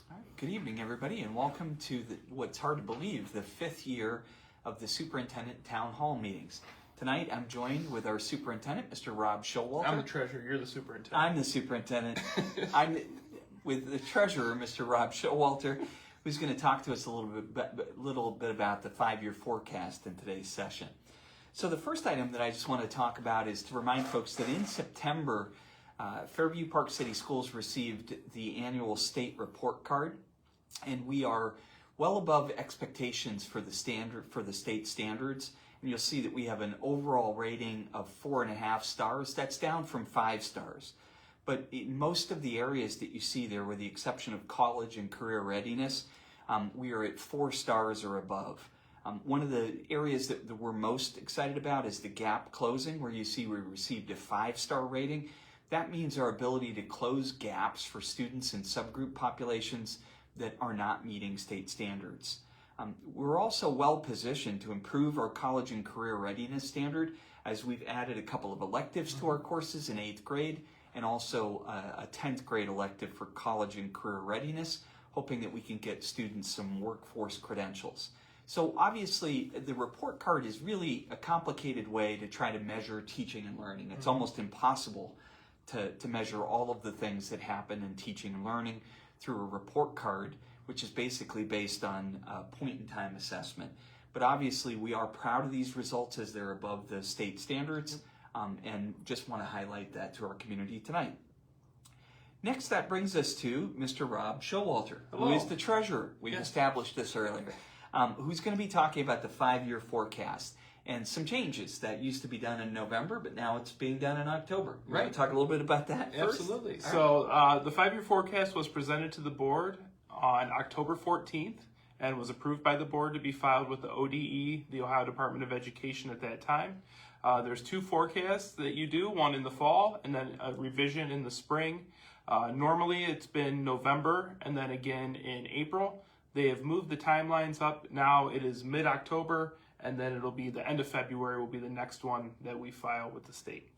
All right. Good evening, everybody, and welcome to what's hard to believe, the 5th year of the Superintendent Town Hall meetings. Tonight, I'm joined with our Superintendent, Mr. Rob Showalter. I'm the treasurer, you're the superintendent. I'm the Superintendent. I'm with the Treasurer, Mr. Rob Showalter, who's going to talk to us a little bit about the 5-year forecast in today's session. So the first item that I just want to talk about is to remind folks that in September, Fairview Park City Schools received the annual state report card, and we are well above expectations for the state standards. And you'll see that we have an overall rating of 4.5 stars. That's down from 5 stars. But in most of the areas that you see there, with the exception of college and career readiness, we are at 4 stars or above. One of the areas that we're most excited about is the gap closing, where you see we received a 5-star rating. That means our ability to close gaps for students in subgroup populations that are not meeting state standards. We're also well positioned to improve our college and career readiness standard, as we've added a couple of electives to our courses in 8th grade and also a 10th grade elective for college and career readiness, hoping that we can get students some workforce credentials. So obviously the report card is really a complicated way to try to measure teaching and learning. It's almost impossible to measure all of the things that happen in teaching and learning through a report card, which is basically based on point-in-time assessment. But obviously, we are proud of these results as they're above the state standards, and just want to highlight that to our community tonight. Next, that brings us to Mr. Rob Showalter, who is the treasurer. We've established this earlier, who's going to be talking about the 5-year forecast and some changes that used to be done in November, but now it's being done in October. You want to talk a little bit about that first? Absolutely. So the 5-year forecast was presented to the board on October 14th and was approved by the board to be filed with the ODE, the Ohio Department of Education at that time. There's 2 forecasts that you do, one in the fall and then a revision in the spring. Normally it's been November and then again in April. They have moved the timelines up. Now it is mid-October, and then it'll be the end of February will be the next one that we file with the state.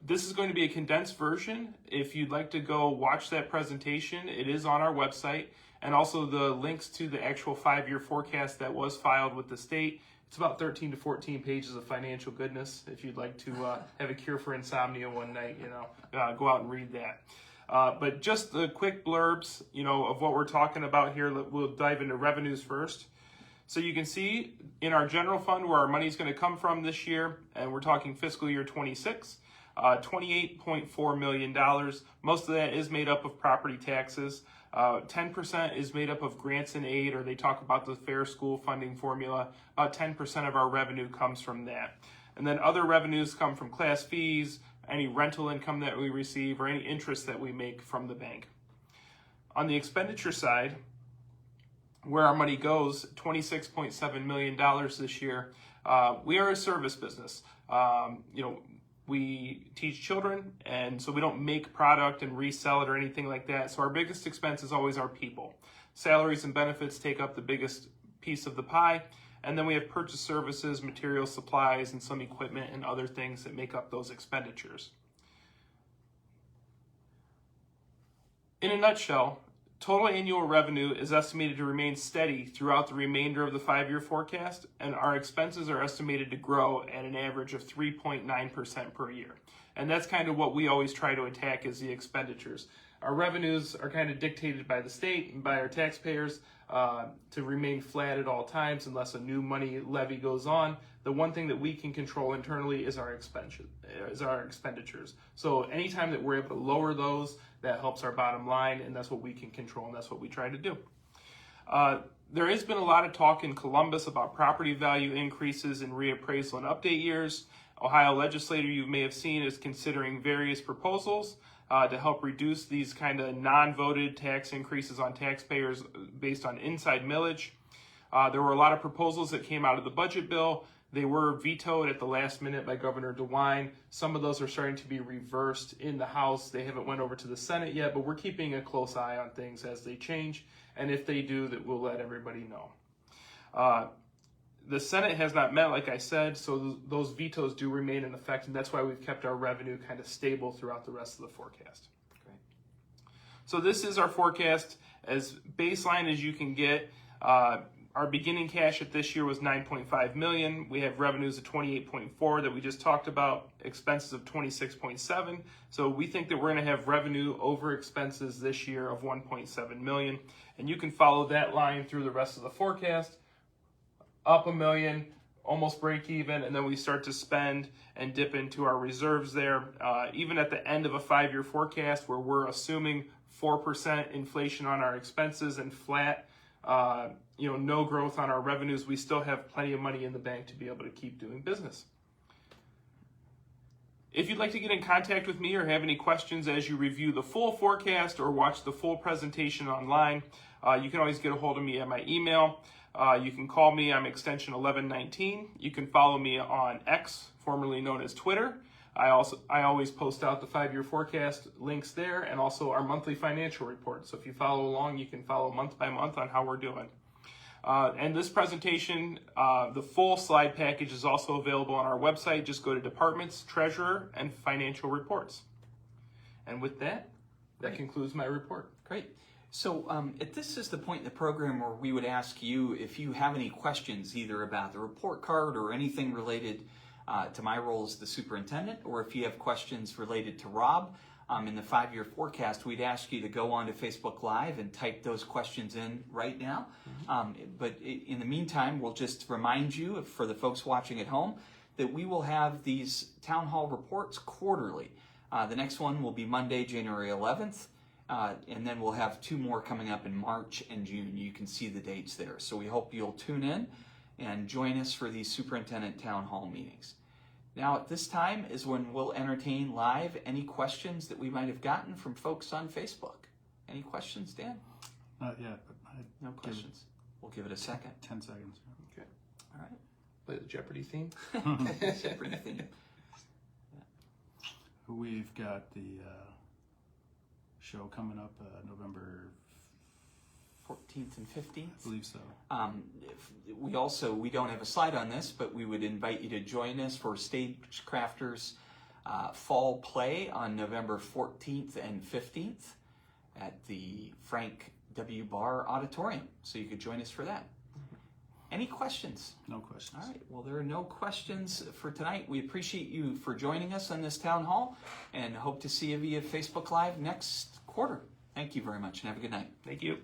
This is going to be a condensed version. If you'd like to go watch that presentation, it is on our website, and also the links to the actual 5-year forecast that was filed with the state. It's about 13 to 14 pages of financial goodness. If you'd like to have a cure for insomnia one night, go out and read that. But just the quick blurbs, of what we're talking about here. We'll dive into revenues first. So you can see in our general fund where our money is going to come from this year, and we're talking fiscal year 26, $28.4 million. Most of that is made up of property taxes. 10% is made up of grants and aid, or they talk about the fair school funding formula. About 10% of our revenue comes from that. And then other revenues come from class fees, any rental income that we receive, or any interest that we make from the bank. On the expenditure side, where our money goes, $26.7 million this year. We are a service business. We teach children, and so we don't make product and resell it or anything like that. So our biggest expense is always our people. Salaries and benefits take up the biggest piece of the pie. And then we have purchase services, materials, supplies, and some equipment and other things that make up those expenditures. In a nutshell, total annual revenue is estimated to remain steady throughout the remainder of the 5-year forecast, and our expenses are estimated to grow at an average of 3.9% per year. And that's kind of what we always try to attack is the expenditures. Our revenues are kind of dictated by the state and by our taxpayers to remain flat at all times unless a new money levy goes on. The one thing that we can control internally is our expenditures. So anytime that we're able to lower those, that helps our bottom line, and that's what we can control, and that's what we try to do. There has been a lot of talk in Columbus about property value increases in reappraisal and update years. Ohio legislator, you may have seen, is considering various proposals to help reduce these kind of non-voted tax increases on taxpayers based on inside millage. There were a lot of proposals that came out of the budget bill. They were vetoed at the last minute by Governor DeWine. Some of those are starting to be reversed in the House. They haven't went over to the Senate yet, but we're keeping a close eye on things as they change. And if they do, that we'll let everybody know. The Senate has not met, like I said, so those vetoes do remain in effect, and that's why we've kept our revenue kind of stable throughout the rest of the forecast. Great. So this is our forecast as baseline as you can get. Our beginning cash at this year was $9.5 million. We have revenues of $28.4 that we just talked about, expenses of $26.7. So we think that we're going to have revenue over expenses this year of $1.7 million. And you can follow that line through the rest of the forecast. Up $1 million, almost break even, and then we start to spend and dip into our reserves there. Even at the end of a 5-year forecast where we're assuming 4% inflation on our expenses and flat, no growth on our revenues, we still have plenty of money in the bank to be able to keep doing business. If you'd like to get in contact with me or have any questions as you review the full forecast or watch the full presentation online, you can always get a hold of me at my email. You can call me, I'm extension 1119. You can follow me on X, formerly known as Twitter. I always post out the 5-year forecast links there, and also our monthly financial report. So if you follow along, you can follow month by month on how we're doing. And this presentation, the full slide package is also available on our website. Just go to Departments, Treasurer, and Financial Reports. And with that, that concludes my report. Great. So this is the point in the program where we would ask you if you have any questions either about the report card or anything related to my role as the superintendent, or if you have questions related to Rob in the 5-year forecast, we'd ask you to go on to Facebook Live and type those questions in right now. But in the meantime, we'll just remind you, for the folks watching at home, that we will have these town hall reports quarterly. The next one will be Monday, January 11th. And then we'll have 2 more coming up in March and June. You can see the dates there. So we hope you'll tune in and join us for these superintendent town hall meetings. Now at this time is when we'll entertain live any questions that we might have gotten from folks on Facebook. Any questions, Dan? Not yet, but no questions. We'll give it a second. 10 seconds. Okay. All right. Play the Jeopardy theme. Jeopardy theme. We've got the show coming up November 14th and 15th. I believe so. We don't have a slide on this, but we would invite you to join us for Stagecrafters Fall Play on November 14th and 15th at the Frank W. Barr Auditorium. So you could join us for that. Any questions? No questions. All right. Well, there are no questions for tonight. We appreciate you for joining us on this town hall and hope to see you via Facebook Live next quarter. Thank you very much and have a good night. Thank you.